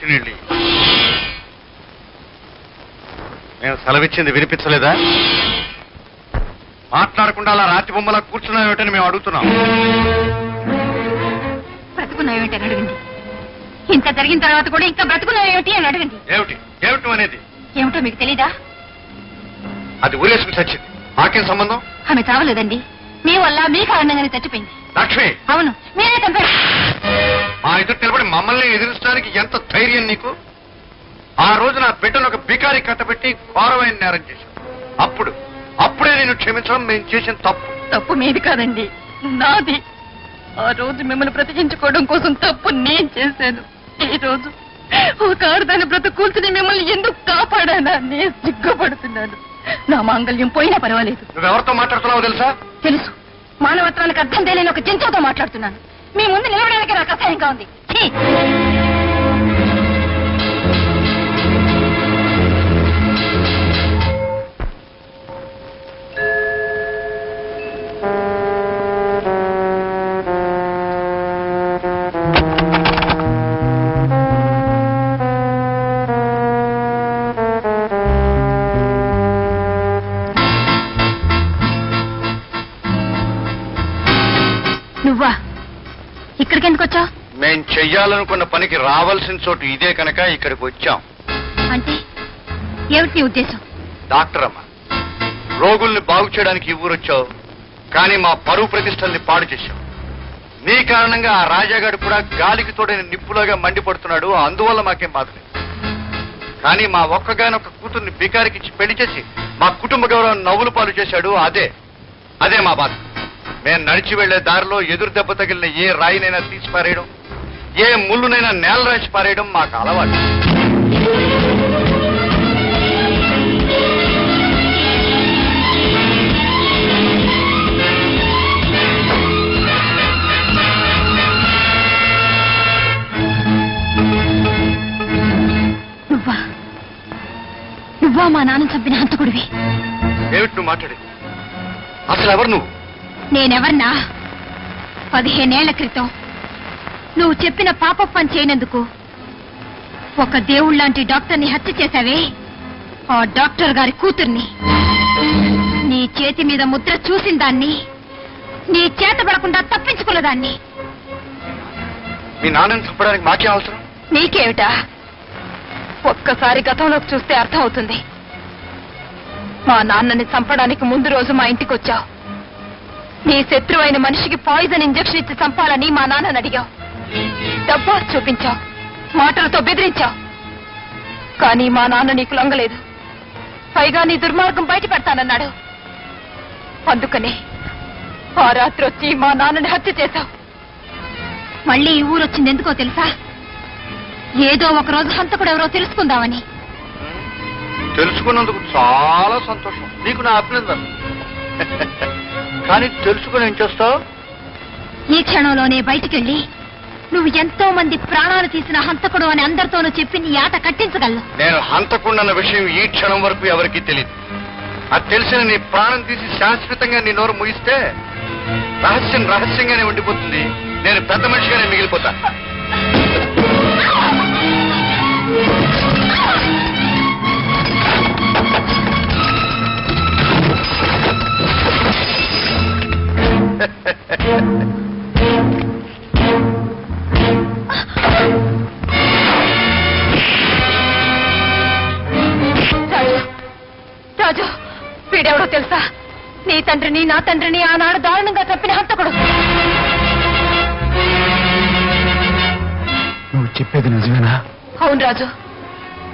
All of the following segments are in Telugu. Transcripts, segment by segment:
మంచినీళ్ళు. నేను సెలవిచ్చింది వినిపించలేదా? మాట్లాడకుండా అలా రాతి బొమ్మలా కూర్చున్నావేమిటని మేము అడుగుతున్నాం. బ్రతుకున్నావేమిటి అని అడగండి. ఇంత జరిగిన తర్వాత కూడా ఇంకా బ్రతుకున్నావేమిటి అని అడగండి. ఏమిటి ఏమిటి అనేది? ఏమిటో మీకు తెలీదా? అది ఊరేసుకు చచ్చింది. మాకేం సంబంధం? ఆమె చావలేదండి, మీ వల్ల మీ కారణంగానే చచ్చిపోయింది. లక్ష్మి, అవును, మీరే చంపారు. మా ఎదురు నిలబడి మమ్మల్ని ఎదిరించడానికి ఎంత ధైర్యం నీకు? ఆ రోజు నా బిడ్డను ఒక బికారి కట్టబెట్టి ఘోరమైన నేరం చేశాను. అప్పుడే నేను క్షమించడం మేము చేసిన తప్పు మీది కాదండి, నాది. ఆ రోజు మిమ్మల్ని బ్రతికించుకోవడం కోసం తప్పు నేను చేశాను. ఈ రోజు ఒక ఆడదాన్ని బ్రతుకూల్చుని మిమ్మల్ని ఎందుకు కాపాడానా నేను సిగ్గుపడుతున్నాను. నా మాంగళ్యం పోయినా పర్వాలేదు. నువ్వెవరితో మాట్లాడుతున్నావో తెలుసా? తెలుసు. మానవత్వానికి అర్థం తెలియని ఒక జంతువుతో మాట్లాడుతున్నాను. మీ ముందు నిలబడడానికి నాకు అసహ్యంగా ఉంది. నువ్వా ఇక్కడికి ఎందుకు వచ్చావు? మేం చెయ్యాలనుకున్న పనికి రావాల్సిన చోటు ఇదే కనుక ఇక్కడికి వచ్చాం. అంటే ఏమిటి నీ ఉద్దేశం? డాక్టర్ అమ్మ, రోగుల్ని బాగు చేయడానికి ఈ ఊరొచ్చావు, కానీ మా పరువు ప్రతిష్టల్ని పాడు చేశావు. నీ కారణంగా ఆ రాజాగాడు కూడా గాలికి తోడైన నిప్పులాగా మండిపడుతున్నాడు. అందువల్ల మాకేం బాధ లేదు. కానీ మా ఒక్కగానొక్క కూతుర్ని బికారికిచ్చి పెళ్లి చేసి మా కుటుంబ గౌరవం నవ్వులు పాలు చేశాడు. అదే మా బాధ. మేము నడిచి వెళ్లే దారిలో ఎదురు దెబ్బ తగిలిన ఏ రాయినైనా తీసి పారేయడం, ఏ ముళ్ళునైనా నేల రాసి పారేయడం మాకు అలవాటు. నువ్వా మా నాన్న చంపిన హంతకుడివి? ఏమిటి నువ్వు మాట్లాడేది? అసలు ఎవరు నువ్వు? నేనెవర్నా? 15 ఏళ్ల క్రితం నువ్వు చెప్పిన పాప పని చేయనందుకు ఒక దేవుళ్లాంటి డాక్టర్ని హత్య చేశావే, ఆ డాక్టర్ గారి కూతుర్ని. నీ చేతి మీద ముద్ర చూసిన దాన్ని, నీ చేత పడకుండా తప్పించుకున్న దాన్ని. మీ నాన్నని చంపడానికి మాకే అవసరం? నీకేమిటా? ఒక్కసారి గతంలోకి చూస్తే అర్థం అవుతుంది. మా నాన్నని చంపడానికి ముందు రోజు మా ఇంటికి వచ్చావు. నీ శత్రువైన మనిషికి పాయిజన్ ఇంజెక్షన్ ఇచ్చి చంపాలని మా నాన్నని అడిగావు. డబ్బా చూపించావు, మాటలతో బెదిరించావు. కానీ మా నాన్న నీకు లొంగలేదు. పైగా నీ దుర్మార్గం బయట పెడతానన్నాడు. అందుకనే ఆ రాత్రి వచ్చి మా నాన్నని హత్య చేశావు. మళ్ళీ ఈ ఊరొచ్చింది ఎందుకో తెలుసా? ఏదో ఒక రోజు హంతకుడు ఎవరో తెలుసుకుందామని. తెలుసుకున్నందుకు చాలా సంతోషం. నీకు నా అభినందన. కానీ తెలుసుకుని ఏం చేస్తావు? ఈ క్షణంలోనే బయటికెళ్ళి నువ్వు ఎంతో మంది ప్రాణాలు తీసిన హంతకుడు అని అందరితోనూ చెప్పి నీ ఆట కట్టించగలను. నేను హంతకుడన్న విషయం ఈ క్షణం వరకు ఎవరికీ తెలియదు. అది తెలిసిన నీ ప్రాణం తీసి శాశ్వతంగా నీ నోరు ముగిస్తే రహస్యంగానే ఉండిపోతుంది. నేను పెద్ద మనిషిగానే మిగిలిపోతా. రాజు, వీడెవడో తెలుసా? నీ తండ్రిని నా తండ్రిని ఆనాడు దారుణంగా చంపిన హంతకుడు. నువ్వు చెప్పేది నిజమేనా? అవును రాజు,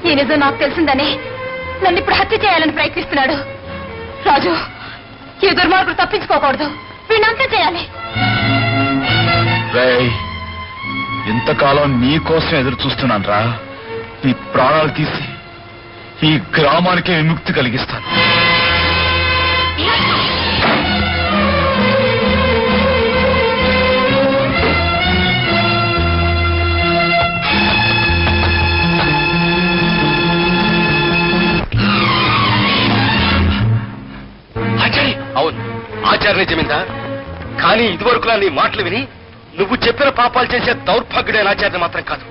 ఈ నిజం నాకు తెలిసిందని నన్ను ఇప్పుడు హత్య చేయాలని ప్రయత్నిస్తున్నాడు. రాజు, ఈ దుర్మార్గుడు తప్పించుకోకూడదు. వీణంతా చేయాలి. ఇంతకాలం నీ కోసం ఎదురు చూస్తున్నాను రా. నీ ప్రాణాలు తీసి ఈ గ్రామానికే విముక్తి కలిగిస్తాను. అవును, ఆచార్య జమీందార్. కానీ ఇదివరకులా నీ మాటలు విని నువ్వు చెప్పిన పాపాలు చేసే దౌర్భాగ్యుడైన ఆచార్య మాత్రం కాదు.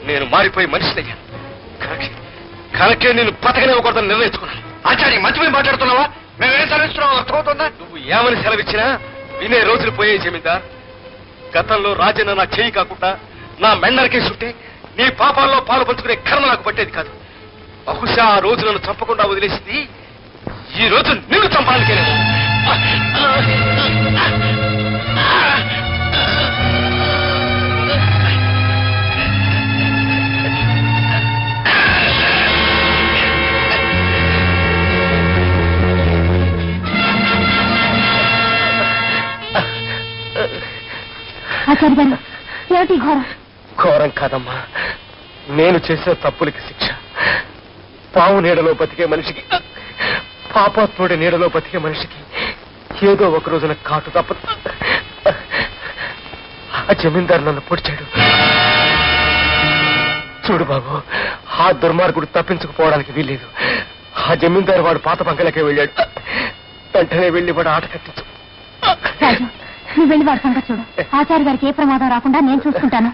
నేను మారిపోయి మనిషినయ్యాను. కనుకే నేను బతకనివ్వకూడదని నిర్ణయించుకున్నాను. ఆచార్య మంచిపోయి మాట్లాడుతున్నావా? మేమేం సెలవిస్తున్నావు అర్థమవుతుందా? నువ్వు ఏమని సెలవిచ్చినా వినే రోజులు పోయే జమీందార్. గతంలో రాజన్న నా చేయి కాకుండా నా మెండరికే చుట్టి నీ పాపాల్లో పాలు పంచుకునే కర్మ నాకు పట్టేది కాదు. బహుశా ఆ రోజు నన్ను చంపకుండా వదిలేసింది ఈ రోజు నిన్ను చంపాలకే. ఆచార్య గారు ఏమిటి ఘోరం? ఘోరం కాదమ్మా, నేను చేసిన తప్పులకి శిక్ష. పావు నీడలో బతికే మనిషికి, పాపాత్ముడి నీడలో బతికే మనిషికి ఏదో ఒక రోజున కాటు తప్పదు. ఆ జమీందారు నన్ను పొడిచాడు. చూడు బాబు, ఆ దుర్మార్గుడు తప్పించుకుపోవడానికి వీల్లేదు. ఆ జమీందారు వాడు పాత బంకలకే వెళ్ళాడు. వెంటనే వెళ్ళి వాడు ఆట కట్టించు. నువ్వు వెళ్ళి వాడి సంగతి చూడు. ఆచార్య గారికి ఏ ప్రమాదం రాకుండా నేను చూసుకుంటాను.